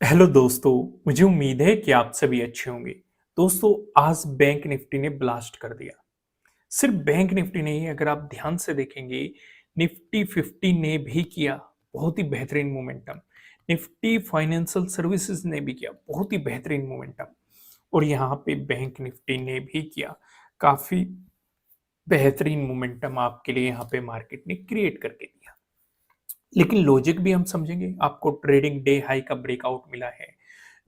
Hello दोस्तों। मुझे उम्मीद है कि आप सभी अच्छे होंगे। दोस्तों, आज बैंक निफ्टी ने ब्लास्ट कर दिया। सिर्फ बैंक निफ्टी नहीं, अगर आप ध्यान से देखेंगे, निफ्टी 50 ने भी किया बहुत ही बेहतरीन मोमेंटम। निफ्टी फाइनेंशियल सर्विसेज ने भी किया बहुत ही बेहतरीन मोमेंटम। और यहाँ पे बैंक निफ्टी ने भी किया काफी बेहतरीन मोमेंटम। आपके लिए यहाँ पे मार्केट ने क्रिएट करके दिया। लेकिन लॉजिक भी हम समझेंगे। आपको ट्रेडिंग डे हाई का ब्रेकआउट मिला है।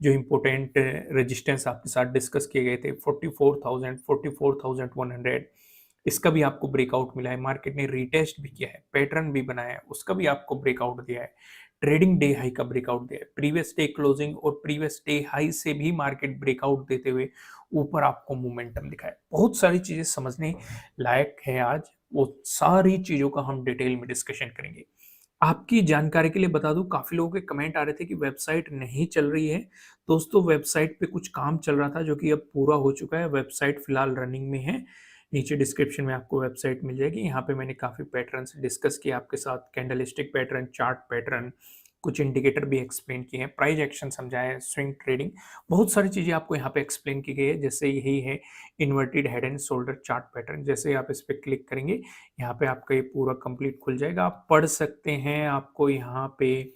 जो इंपॉर्टेंट रेजिस्टेंस आपके साथ डिस्कस किए गए थे 44,000 44,100, इसका भी आपको ब्रेकआउट मिला है। मार्केट ने रीटेस्ट भी किया है, पैटर्न भी बनाया है, उसका भी आपको ब्रेकआउट दिया है। ट्रेडिंग डे हाई का ब्रेकआउट दिया है। प्रीवियस डे क्लोजिंग और प्रीवियस डे हाई से भी मार्केट ब्रेकआउट देते हुए ऊपर आपको मोमेंटम दिखाया। बहुत सारी चीजें समझने लायक है। आज वो सारी चीजों का हम डिटेल में डिस्कशन करेंगे। आपकी जानकारी के लिए बता दूं, काफी लोगों के कमेंट आ रहे थे कि वेबसाइट नहीं चल रही है। दोस्तों, वेबसाइट पे कुछ काम चल रहा था जो कि अब पूरा हो चुका है। वेबसाइट फिलहाल रनिंग में है। नीचे डिस्क्रिप्शन में आपको वेबसाइट मिल जाएगी। यहाँ पे मैंने काफी पैटर्न्स डिस्कस किए आपके साथ, कैंडलस्टिक पैटर्न, चार्ट पैटर्न, कुछ इंडिकेटर भी एक्सप्लेन किए हैं, प्राइस एक्शन समझाया है, स्विंग ट्रेडिंग, बहुत सारी चीजें आपको यहाँ पे एक्सप्लेन की गई है। जैसे यही है inverted head and shoulder chart pattern. जैसे आप इस पर क्लिक करेंगे, यहाँ पे आपका ये पूरा कंप्लीट खुल जाएगा। आप पढ़ सकते हैं। आपको यहाँ पे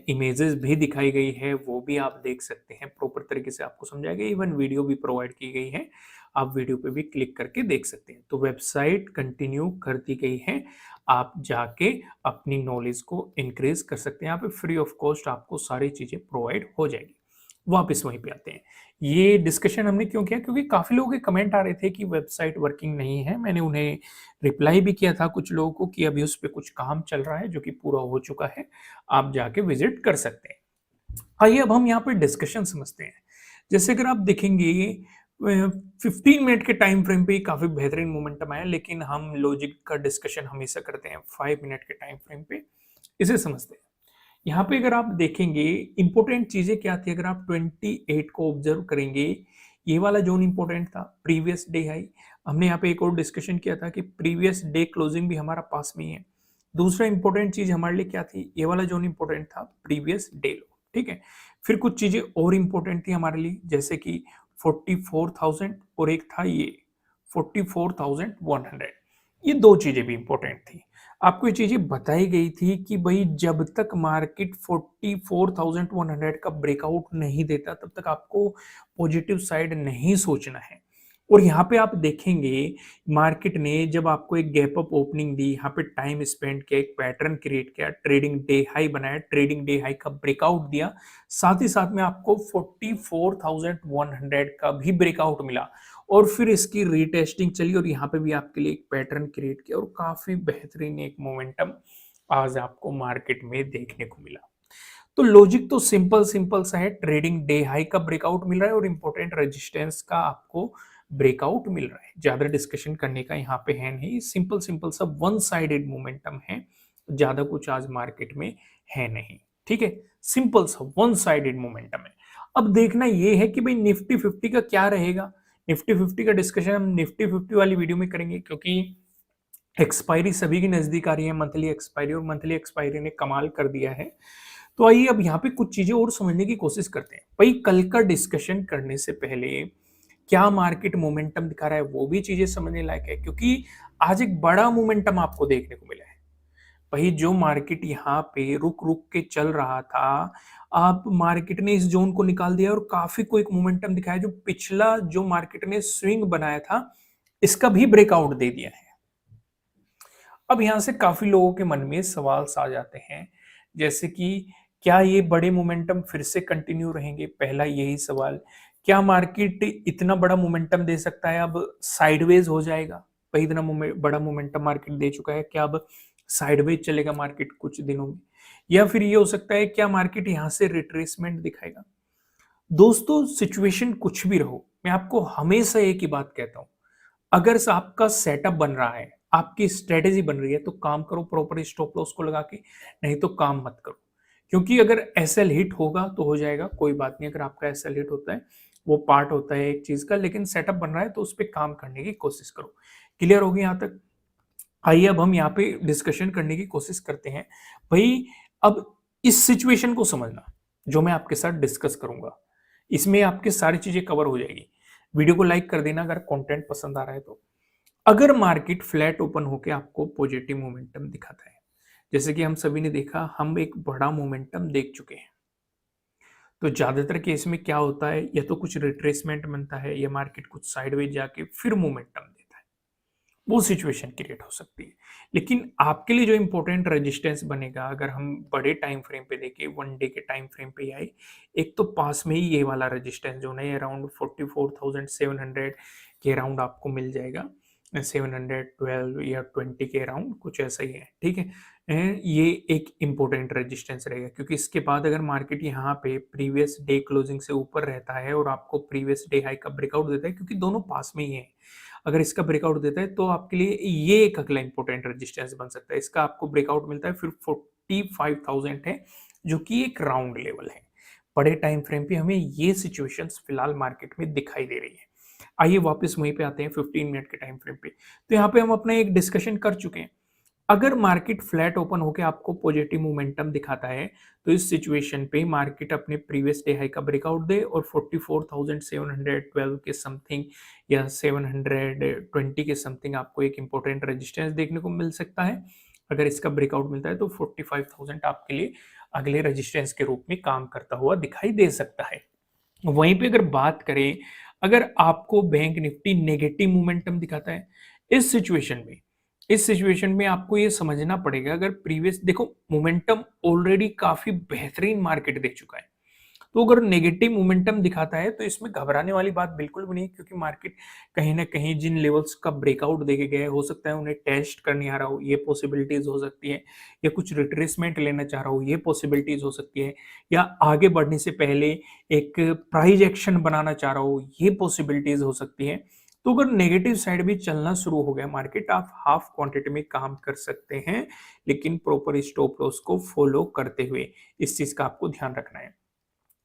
इमेजेस भी दिखाई गई है, वो भी आप देख सकते हैं। प्रॉपर तरीके से आपको समझाया गया। इवन वीडियो भी प्रोवाइड की गई है, आप वीडियो पे भी क्लिक करके देख सकते हैं। तो वेबसाइट कंटिन्यू कर दी गई है। आप जाके अपनी नॉलेज को इंक्रीज कर सकते हैं। यहाँ पे फ्री ऑफ कॉस्ट आपको सारी चीजें प्रोवाइड हो जाएगी। वापस वहीं पे आते हैं। ये डिस्कशन हमने क्यों किया? क्योंकि काफी लोगों के कमेंट आ रहे थे कि वेबसाइट वर्किंग नहीं है। मैंने उन्हें रिप्लाई भी किया था कुछ लोगों को कि अभी उस पर कुछ काम चल रहा है जो कि पूरा हो चुका है। आप जाके विजिट कर सकते हैं। आइए अब हम यहाँ पे डिस्कशन समझते हैं। जैसे अगर आप देखेंगे 15 मिनट के टाइम फ्रेम पे ही काफी बेहतरीन मोमेंटम आया, लेकिन हम लॉजिक का डिस्कशन हमेशा करते हैं 5 मिनट के टाइम फ्रेम पे। इसे समझते हैं। यहाँ पे अगर आप देखेंगे इंपॉर्टेंट चीजें क्या थी, अगर आप 28 को ऑब्जर्व करेंगे, ये वाला जोन इंपॉर्टेंट था, प्रीवियस डे हाई। हमने यहाँ पे एक और डिस्कशन किया था कि प्रीवियस डे क्लोजिंग भी हमारा पास में ही है। दूसरा इंपॉर्टेंट चीज हमारे लिए क्या थी, ये वाला जोन इंपॉर्टेंट था, प्रीवियस डे लो। ठीक है। फिर कुछ चीजें और इंपॉर्टेंट थी हमारे लिए, जैसे कि 44,000 और एक था ये 44,100। ये दो चीजें भी इंपॉर्टेंट थी। आपको ये चीजें बताई गई थी कि भाई जब तक मार्केट 44,100 का ब्रेकआउट नहीं देता तब तक आपको पॉजिटिव साइड नहीं सोचना है। और यहाँ पे आप देखेंगे मार्केट ने जब आपको एक गैप अप ओपनिंग दी, यहाँ पे टाइम स्पेंड किया, एक पैटर्न क्रिएट किया, ट्रेडिंग डे हाई बनाया, ट्रेडिंग डे हाई का ब्रेकआउट दिया, साथ ही साथ में आपको 44,100 का भी ब्रेकआउट मिला। और फिर इसकी रीटेस्टिंग चली और यहाँ पे भी आपके लिए एक पैटर्न क्रिएट किया और काफी बेहतरीन एक मोमेंटम आज आपको मार्केट में देखने को मिला। तो लॉजिक तो सिंपल सिंपल सा है। ट्रेडिंग डे हाई का ब्रेकआउट मिल रहा है और इंपॉर्टेंट रेजिस्टेंस का आपको ब्रेकआउट मिल रहा है। ज्यादा डिस्कशन करने का यहाँ पे है नहीं। सिंपल सिंपल सा वन साइडेड मोमेंटम है। ज्यादा कुछ आज मार्केट में है नहीं। ठीक है। सिंपल सा वन साइडेड मोमेंटम है। अब देखना ये है कि भाई निफ्टी 50 का क्या रहेगा। निफ्टी 50 का डिस्कशन हम निफ्टी 50 वाली वीडियो में करेंगे, क्योंकि एक्सपायरी सभी की नजदीक आ रही है, मंथली एक्सपायरी, और मंथली एक्सपायरी ने कमाल कर दिया है। तो आइए अब यहाँ पे कुछ चीजें और समझने की कोशिश करते हैं। भाई कल का डिस्कशन करने से पहले क्या मार्केट मोमेंटम दिखा रहा है वो भी चीजें समझने लायक है, क्योंकि आज एक बड़ा मोमेंटम आपको देखने को मिला है। भाई जो मार्केट यहाँ पे रुक रुक के चल रहा था, अब मार्केट ने इस जोन को निकाल दिया और काफी को एक मोमेंटम दिखाया। जो पिछला जो मार्केट ने स्विंग बनाया था, इसका भी ब्रेकआउट दे दिया है। अब यहां से काफी लोगों के मन में सवाल आ जाते हैं, जैसे कि क्या ये बड़े मोमेंटम फिर से कंटिन्यू रहेंगे? पहला यही सवाल। क्या मार्केट इतना बड़ा मोमेंटम दे सकता है, अब साइडवेज हो जाएगा? भाई इतना बड़ा मोमेंटम मार्केट दे चुका है, क्या अब साइडवेज चलेगा मार्केट कुछ दिनों में? या फिर ये हो सकता है क्या मार्केट यहां से रिट्रेसमेंट दिखाएगा? दोस्तों, सिचुएशन कुछ भी रहो, मैं आपको हमेशा एक ही बात कहता हूं। अगर आपका सेटअप बन रहा है, आपकी स्ट्रेटेजी बन रही है, तो काम करो प्रॉपर स्टॉप लॉस को लगा के, नहीं तो काम मत करो। क्योंकि अगर एसएल हिट होगा तो हो जाएगा, कोई बात नहीं। अगर आपका एसएल हिट होता है, वो पार्ट होता है एक चीज का, लेकिन सेटअप बन रहा है तो उस पर काम करने की कोशिश करो। क्लियर होगी यहां तक? आइए अब हम यहाँ पे डिस्कशन करने की कोशिश करते हैं। भाई अब इस सिचुएशन को समझना। जो मैं आपके साथ डिस्कस करूंगा। इसमें आपकी सारी चीजें कवर हो जाएगी। वीडियो को लाइक कर देना अगर कंटेंट पसंद आ रहा है तो। अगर मार्केट फ्लैट ओपन होकर आपको पॉजिटिव मोमेंटम दिखाता है, जैसे कि हम सभी ने देखा, हम एक बड़ा मोमेंटम देख चुके हैं, तो ज्यादातर केस में क्या होता है, या तो कुछ रिट्रेसमेंट बनता है या मार्केट कुछ साइडवेज जाके फिर मोमेंटम देता है, वो सिचुएशन क्रिएट हो सकती है। लेकिन आपके लिए जो इंपॉर्टेंट रेजिस्टेंस बनेगा, अगर हम बड़े टाइम फ्रेम पे देखें, वन डे के टाइम फ्रेम पे आए, एक तो पास में ही ये वाला रेजिस्टेंस जो है अराउंड 44,700 के अराउंड आपको मिल जाएगा, 712 या 20 के अराउंड कुछ ऐसा ही है, ठीक है। ये एक इंपॉर्टेंट रेजिस्टेंस रहेगा, क्योंकि इसके बाद अगर मार्केट यहाँ पे प्रीवियस डे क्लोजिंग से ऊपर रहता है और आपको प्रीवियस डे हाई का ब्रेकआउट देता है, क्योंकि दोनों पास में ही है, अगर इसका ब्रेकआउट देता है तो आपके लिए ये एक अगला इंपॉर्टेंट रेजिस्टेंस बन सकता है। इसका आपको ब्रेकआउट मिलता है फिर 45,000 है, जो कि एक राउंड लेवल है। बड़े टाइम फ्रेम पे हमें ये सिचुएशंस फिलहाल मार्केट में दिखाई दे रही है। आइए वापस वहीं पे आते हैं 15 मिनट के टाइम फ्रेम पे। तो यहाँ पे हम अपना एक डिस्कशन कर चुके हैं। अगर मार्केट फ्लैट ओपन होकर आपको पॉजिटिव मोमेंटम दिखाता है, तो इस सिचुएशन पे मार्केट अपने प्रीवियस डे हाई का ब्रेकआउट दे और 44,712 के समथिंग या 720 के समथिंग आपको एक इंपॉर्टेंट रेजिस्टेंस देखने को मिल सकता है। अगर इसका ब्रेकआउट मिलता है तो 45,000 आपके लिए अगले रेजिस्टेंस के रूप में काम करता हुआ दिखाई दे सकता है। वहीं पे अगर बात करें, अगर आपको बैंक निफ्टी नेगेटिव मोमेंटम दिखाता है, इस सिचुएशन में इस सिचुएशन में आपको ये समझना पड़ेगा, अगर प्रीवियस देखो मोमेंटम ऑलरेडी काफी बेहतरीन मार्केट दे चुका है, तो अगर नेगेटिव मोमेंटम दिखाता है तो इसमें घबराने वाली बात बिल्कुल भी नहीं, क्योंकि मार्केट कहीं ना कहीं जिन लेवल्स का ब्रेकआउट देके गए, हो सकता है उन्हें टेस्ट करने आ रहा हो, ये पॉसिबिलिटीज हो सकती है, या कुछ रिट्रेसमेंट लेना चाह रहा हो, ये पॉसिबिलिटीज हो सकती है, या आगे बढ़ने से पहले एक प्राइस एक्शन बनाना चाह रहा हो, ये पॉसिबिलिटीज हो सकती है। तो अगर नेगेटिव साइड भी चलना शुरू हो गया मार्केट, आप हाफ क्वांटिटी में काम कर सकते हैं, लेकिन प्रॉपर स्टॉप लॉस को फॉलो करते हुए। इस चीज का आपको ध्यान रखना है।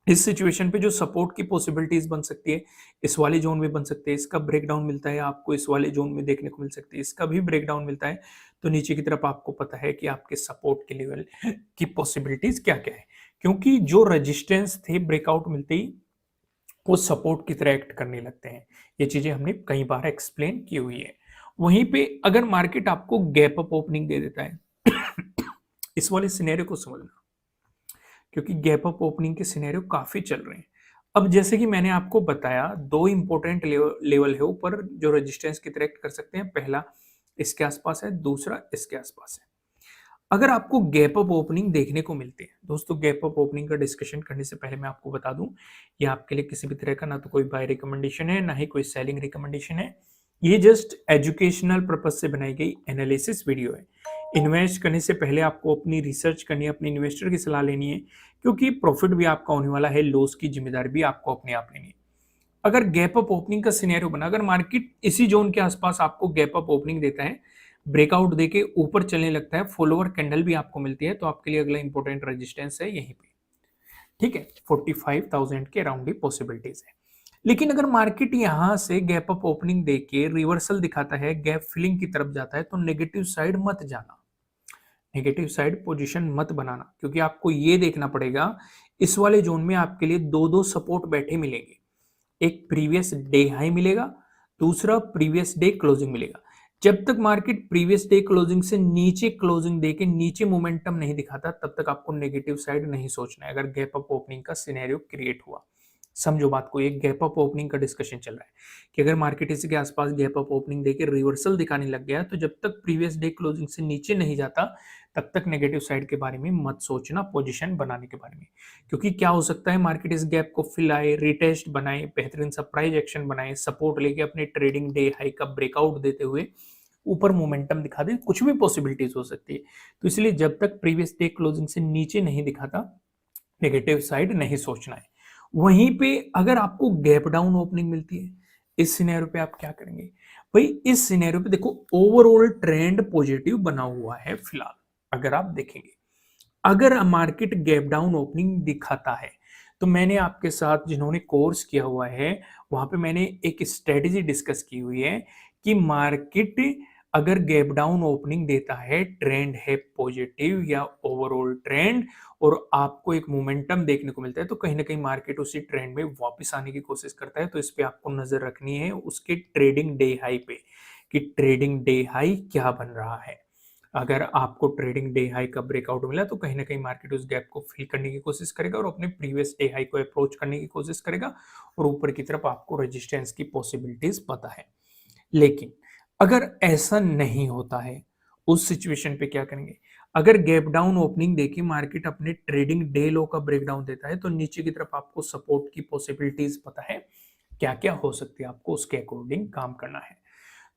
इस सिचुएशन पे जो सपोर्ट की पॉसिबिलिटीज बन सकती है, इस वाले जोन में बन सकते हैं, इसका ब्रेकडाउन मिलता है आपको इस वाले जोन में देखने को मिल सकती है, इसका भी ब्रेकडाउन मिलता है, तो नीचे की तरफ आपको पता है कि आपके सपोर्ट के लेवल की पॉसिबिलिटीज क्या क्या है, क्योंकि जो रेजिस्टेंस थे ब्रेकआउट मिलते ही वो सपोर्ट की तरह एक्ट करने लगते हैं। ये चीजें हमने कई बार एक्सप्लेन की हुई है। वहीं पे अगर मार्केट आपको गैप अप ओपनिंग दे देता है, इस वाले सिनेरियो को समझना, क्योंकि गैप अप ओपनिंग के सिनेरियो काफी चल रहे हैं। अब जैसे कि मैंने आपको बताया, दो इंपॉर्टेंट लेवल है ऊपर जो रेजिस्टेंस की तरह एक्ट कर सकते हैं। पहला इसके आसपास है, दूसरा इसके आसपास है। अगर आपको गैप अप ओपनिंग देखने को मिलती है, दोस्तों गैप अप ओपनिंग का डिस्कशन करने से पहले मैं आपको बता दूं, ये आपके लिए किसी भी तरह का ना तो कोई बाय रिकमेंडेशन है, ना ही कोई सेलिंग रिकमेंडेशन है। ये जस्ट एजुकेशनल पर्पज से बनाई गई एनालिसिस वीडियो है। इन्वेस्ट करने से पहले आपको अपनी रिसर्च करनी है, अपने इन्वेस्टर की सलाह लेनी है, क्योंकि प्रॉफिट भी आपका होने वाला है, लॉस की जिम्मेदारी भी आपको अपने आप लेनी है। अगर गैप अप ओपनिंग का सिनेरियो बना, अगर मार्केट इसी जोन के आसपास आपको गैप अप ओपनिंग देता है, ब्रेकआउट देके ऊपर चलने लगता है, फॉलोअर कैंडल भी आपको मिलती है, तो आपके लिए अगला इंपॉर्टेंट रेजिस्टेंस है यहीं पे, ठीक है। 45,000 के अराउंड ही पॉसिबिलिटीज है। लेकिन अगर मार्केट यहां से गैप अप ओपनिंग देके रिवर्सल दिखाता है, गैप फिलिंग की तरफ जाता है, तो नेगेटिव साइड मत जाना, नेगेटिव साइड पोजीशन मत बनाना, क्योंकि आपको ये देखना पड़ेगा इस वाले जोन में आपके लिए दो दो सपोर्ट बैठे मिलेंगे। एक प्रीवियस डे हाई मिलेगा, दूसरा प्रीवियस डे क्लोजिंग मिलेगा। जब तक मार्केट प्रीवियस डे क्लोजिंग से नीचे क्लोजिंग देके नीचे मोमेंटम नहीं दिखाता, तब तक आपको नेगेटिव साइड नहीं सोचना है, अगर गैप अप ओपनिंग का सिनेरियो क्रिएट हुआ। समझो बात को, एक गैप अप ओपनिंग का डिस्कशन चल रहा है कि अगर मार्केट इसके आसपास गैप अप ओपनिंग देके रिवर्सल दिखाने लग गया, तो जब तक प्रीवियस डे क्लोजिंग से नीचे नहीं जाता, तब तक नेगेटिव साइड के बारे में मत सोचना, पोजीशन बनाने के बारे में। क्योंकि क्या हो सकता है, मार्केट इस गैप को फिल आए, रिटेस्ट बनाए, बेहतरीन सा प्राइस एक्शन बनाए, सपोर्ट लेके अपने ट्रेडिंग डे हाई का ब्रेकआउट देते हुए ऊपर मोमेंटम दिखा दे, कुछ भी पॉसिबिलिटीज हो सकती है। तो इसलिए जब तक प्रीवियस डे क्लोजिंग से नीचे नहीं दिखाता, नेगेटिव साइड नहीं सोचना है। वहीं पे अगर आपको गैप डाउन ओपनिंग मिलती है, इस सिनेरियो पे आप क्या करेंगे भाई? इस सिनेरियो पे देखो, ओवरऑल ट्रेंड पॉजिटिव बना हुआ है फिलहाल। अगर आप देखेंगे, अगर मार्केट गैप डाउन ओपनिंग दिखाता है, तो मैंने आपके साथ जिन्होंने कोर्स किया हुआ है, वहां पे मैंने एक स्ट्रेटेजी डिस्कस की हुई है कि मार्केट अगर गैप डाउन ओपनिंग देता है, ट्रेंड है पॉजिटिव या ओवरऑल ट्रेंड और आपको एक मोमेंटम देखने को मिलता है, तो कहीं ना कहीं मार्केट उसी ट्रेंड में वापस आने की कोशिश करता है। तो इस पे आपको नजर रखनी है उसके ट्रेडिंग डे हाई पे कि ट्रेडिंग डे हाई क्या बन रहा है। अगर आपको ट्रेडिंग डे हाई का ब्रेकआउट मिला तो कहीं ना कहीं मार्केट उस गैप को फिल करने की कोशिश करेगा और अपने प्रीवियस डे हाई को अप्रोच करने की कोशिश करेगा और ऊपर की तरफ आपको रेजिस्टेंस की पॉसिबिलिटीज पता है। लेकिन अगर ऐसा नहीं होता है, उस सिचुएशन पे क्या करेंगे? अगर गैप डाउन ओपनिंग देखिए मार्केट अपने ट्रेडिंग डे लो का ब्रेकडाउन देता है तो नीचे की तरफ आपको सपोर्ट की पॉसिबिलिटीज पता है क्या क्या हो सकती है, आपको उसके अकॉर्डिंग काम करना है।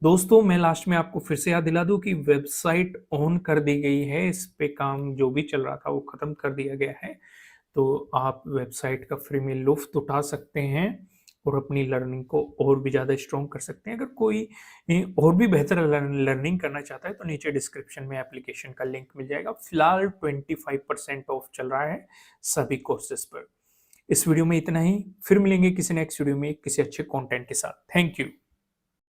दोस्तों मैं लास्ट में आपको फिर से याद दिला दूं कि वेबसाइट ऑन कर दी गई है, इस पे काम जो भी चल रहा था वो खत्म कर दिया गया है। तो आप वेबसाइट का फ्री में लुफ्त उठा सकते हैं और अपनी लर्निंग को और भी ज़्यादा स्ट्रॉन्ग कर सकते हैं। अगर कोई और भी बेहतर लर्निंग करना चाहता है तो नीचे डिस्क्रिप्शन में एप्लीकेशन का लिंक मिल जाएगा। फिलहाल 25% ऑफ चल रहा है सभी कोर्सेज पर। इस वीडियो में इतना ही, फिर मिलेंगे किसी नेक्स्ट वीडियो में किसी अच्छे कंटेंट के साथ। Thank you.